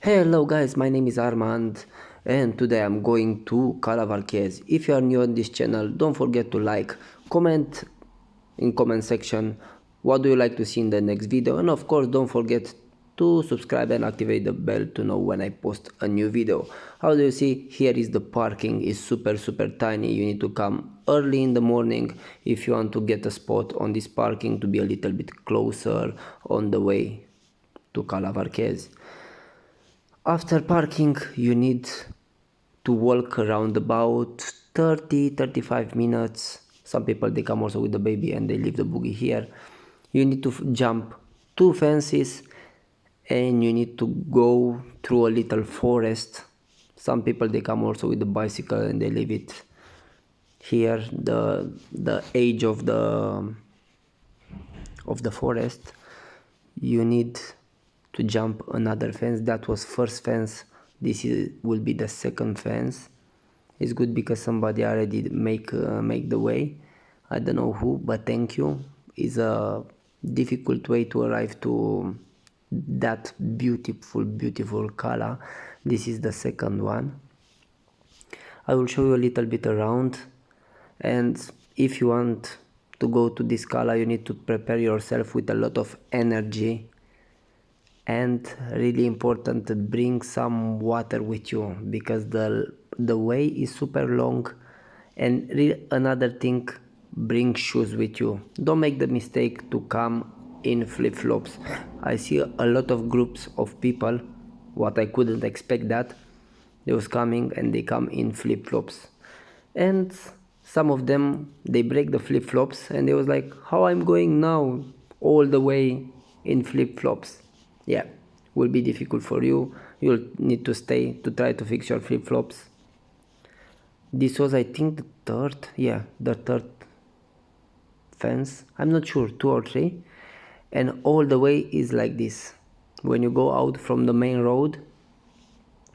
Hello guys, my name is Armand and today I'm going to Cala Varques. If you are new on this channel, don't forget to like, comment in comment section what do you like to see in the next video, and of course don't forget to subscribe and activate the bell to know when I post a new video. How do you see? Here is the parking. Is super tiny. You need to come early in the morning if you want to get a spot on this parking to be a little bit closer on the way to Cala Varques. After parking, you need to walk around about 30-35 minutes. Some people they come also with the baby and they leave the buggy here. You need to jump two fences and you need to go through a little forest. Some people they come also with the bicycle and they leave it here. The edge of the forest. You need to jump another fence. That was first fence. Will be the second fence. It's good because somebody already make the way. I don't know who, but thank you. It's a difficult way to arrive to that beautiful Cala. This is the second one. I will show you a little bit around, and if you want to go to this Cala, you need to prepare yourself with a lot of energy, and really important to bring some water with you because the way is super long. And another thing, bring shoes with you. Don't make the mistake to come in flip-flops. I see a lot of groups of people, what I couldn't expect, that they was coming and they come in flip-flops, and some of them they break the flip-flops and they was like, how I'm going now all the way in flip-flops. Yeah, will be difficult for you. You'll need to stay to try to fix your flip-flops. This was, I think, the third fence. I'm not sure, 2 or 3. And all the way is like this. When you go out from the main road,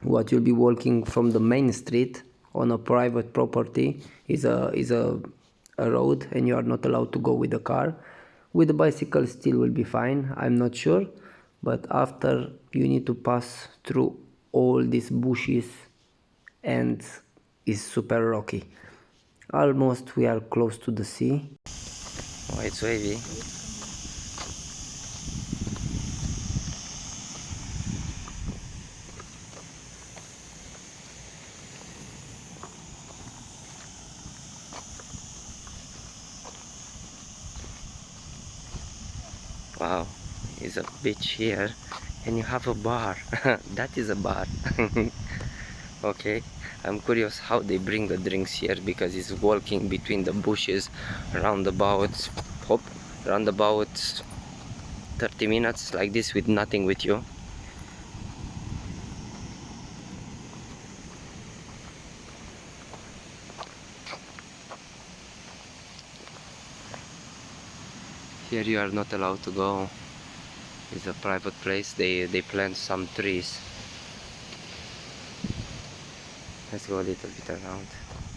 what you'll be walking from the main street on a private property is a road, and you are not allowed to go with a car. With a bicycle still will be fine, I'm not sure, but after you need to pass through all these bushes and is super rocky. Almost we are close to the sea. Oh, it's wavy. Wow, it's a beach here and you have a bar. That is a bar. Okay, I'm curious how they bring the drinks here because it's walking between the bushes around about 30 minutes like this with nothing with you. Here you are not allowed to go. It's a private place. They plant some trees. Let's go a little bit around.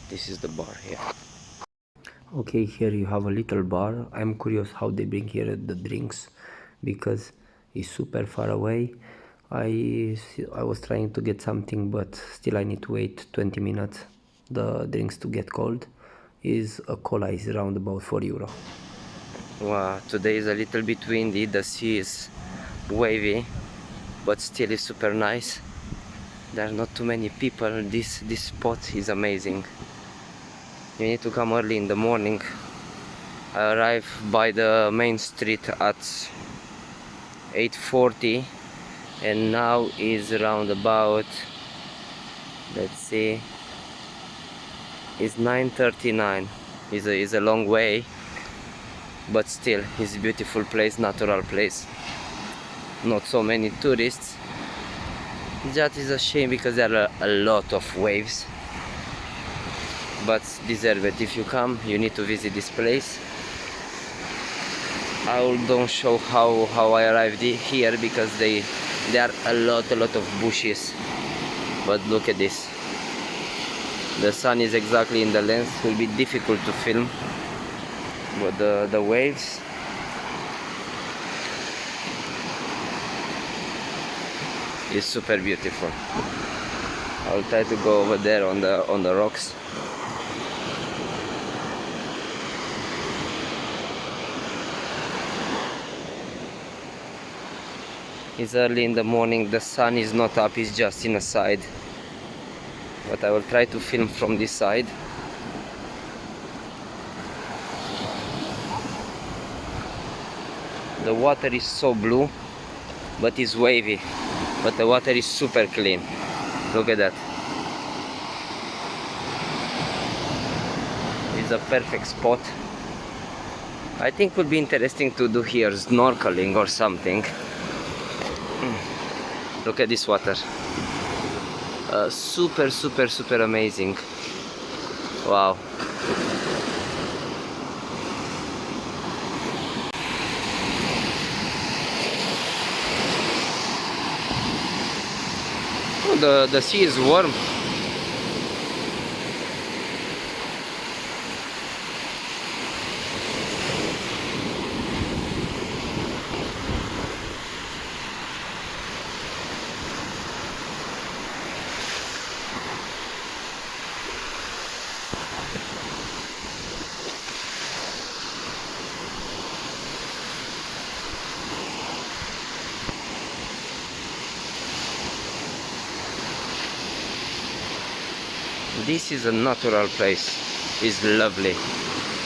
This is the bar here. Okay, here you have a little bar. I'm curious how they bring here the drinks because it's super far away. I was trying to get something, but still I need to wait 20 minutes the drinks to get cold. Is a cola is around about €4. Wow, today is a little bit windy. The sea is wavy, but still is super nice. There are not too many people. This spot is amazing. You need to come early in the morning. I arrived by the main street at 8:40 and now is around about, let's see, it's 9:39. It's a long way, but still it's a beautiful place, natural place. Not so many tourists. That is a shame because there are a lot of waves, but deserve it. If you come, you need to visit this place. I don't show how I arrived here because there are a lot of bushes, but look at this. The sun is exactly in the lens. It will be difficult to film, but the waves, is super beautiful. I'll try to go over there on the rocks. It's early in the morning, the sun is not up, it's just in the side. But I will try to film from this side. The water is so blue, but it's wavy. But the water is super clean. Look at that. It's a perfect spot. I think it would be interesting to do here snorkeling or something. Look at this water. Super, super, super amazing. Wow. Oh, the sea is warm. This is a natural place. It's lovely.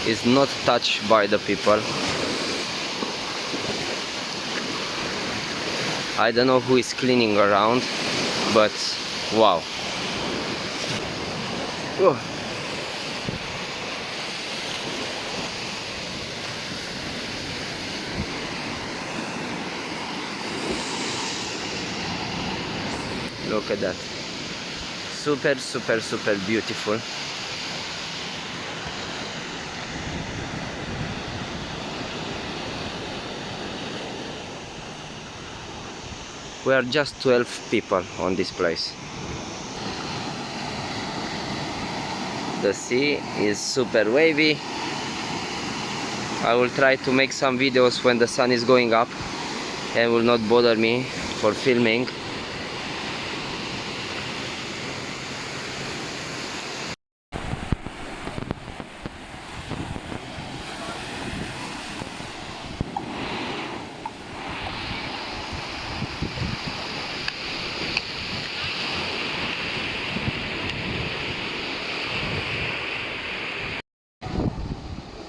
It's not touched by the people. I don't know who is cleaning around, but wow. Oh. Look at that. Super, super, super beautiful. We are just 12 people on this place. The sea is super wavy. I will try to make some videos when the sun is going up and will not bother me for filming.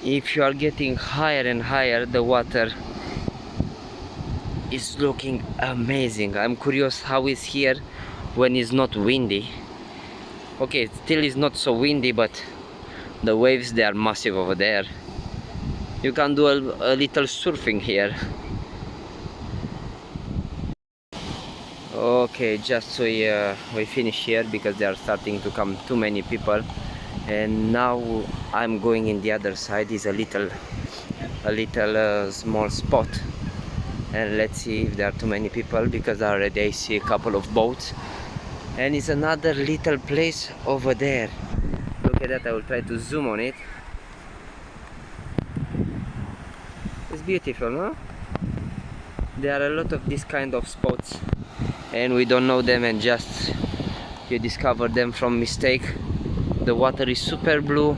If you are getting higher and higher, the water is looking amazing. I'm curious how it's here when it's not windy. Okay, it still is not so windy, but the waves, they are massive over there. You can do a little surfing here. Okay, just so we finish here because they are starting to come too many people, and now I'm going in the other side. Is a little small spot, and let's see if there are too many people, because already I see a couple of boats, and it's another little place over there. Look at that. I will try to zoom on it. It's beautiful, no? There are a lot of this kind of spots, and we don't know them, and just you discover them from mistake. The water is super blue.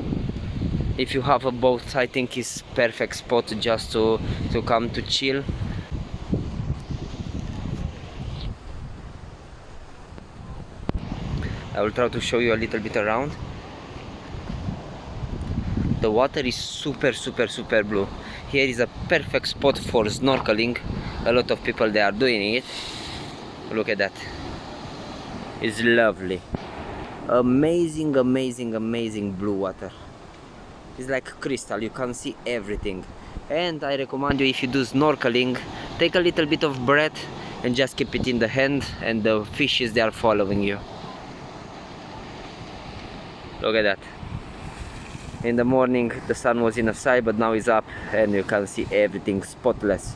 If you have a boat, I think it's perfect spot just to come to chill. I will try to show you a little bit around. The water is super, super, super blue. Here is a perfect spot for snorkeling. A lot of people, they are doing it. Look at that. It's lovely. Amazing, amazing, amazing blue water. It's like crystal. You can see everything. And I recommend you, if you do snorkeling, take a little bit of breath and just keep it in the hand, and the fishes, they are following you. Look at that. In the morning the sun was in the side, but now it's up and you can see everything spotless.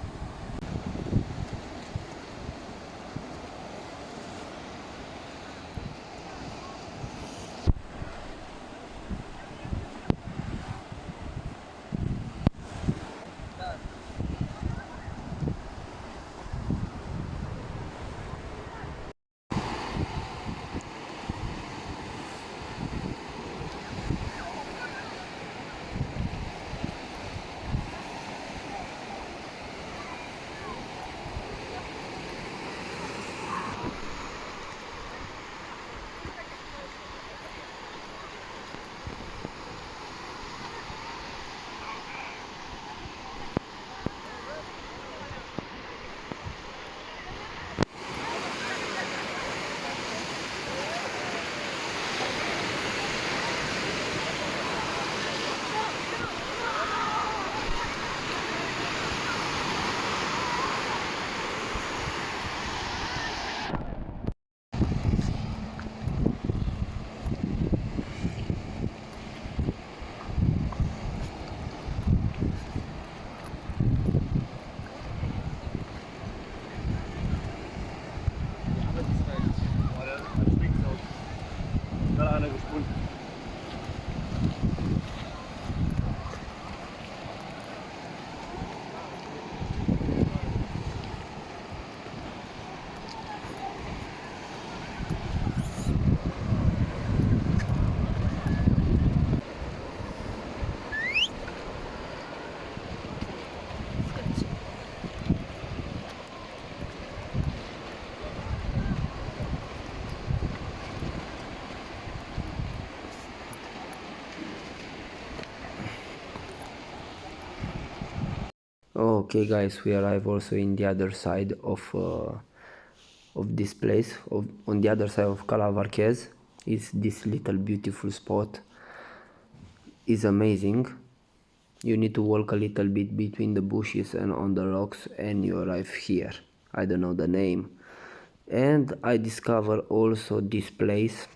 Okay guys, we arrive also in the other side of this place. On the other side of Cala Varques is this little beautiful spot. Is amazing. You need to walk a little bit between the bushes and on the rocks and you arrive here. I don't know the name. And I discover also this place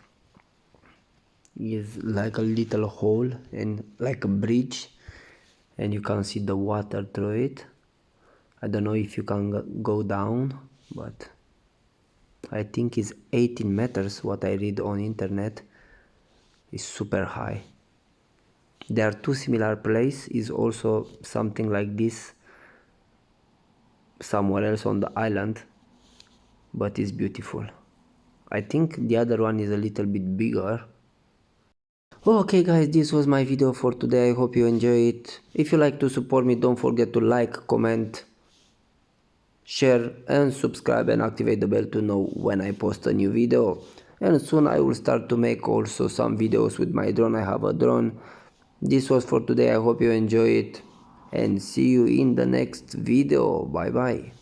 is like a little hole and like a bridge, and you can see the water through it. I don't know if you can go down, but I think it's 18 meters. What I read on internet is super high. There are two similar places, is also something like this somewhere else on the island, but it's beautiful. I think the other one is a little bit bigger. Okay guys, this was my video for today. I hope you enjoy it. If you like to support me, don't forget to like, comment, share and subscribe and activate the bell to know when I post a new video. And soon I will start to make also some videos with my drone. I have a drone. This was for today. I hope you enjoy it and see you in the next video. Bye bye.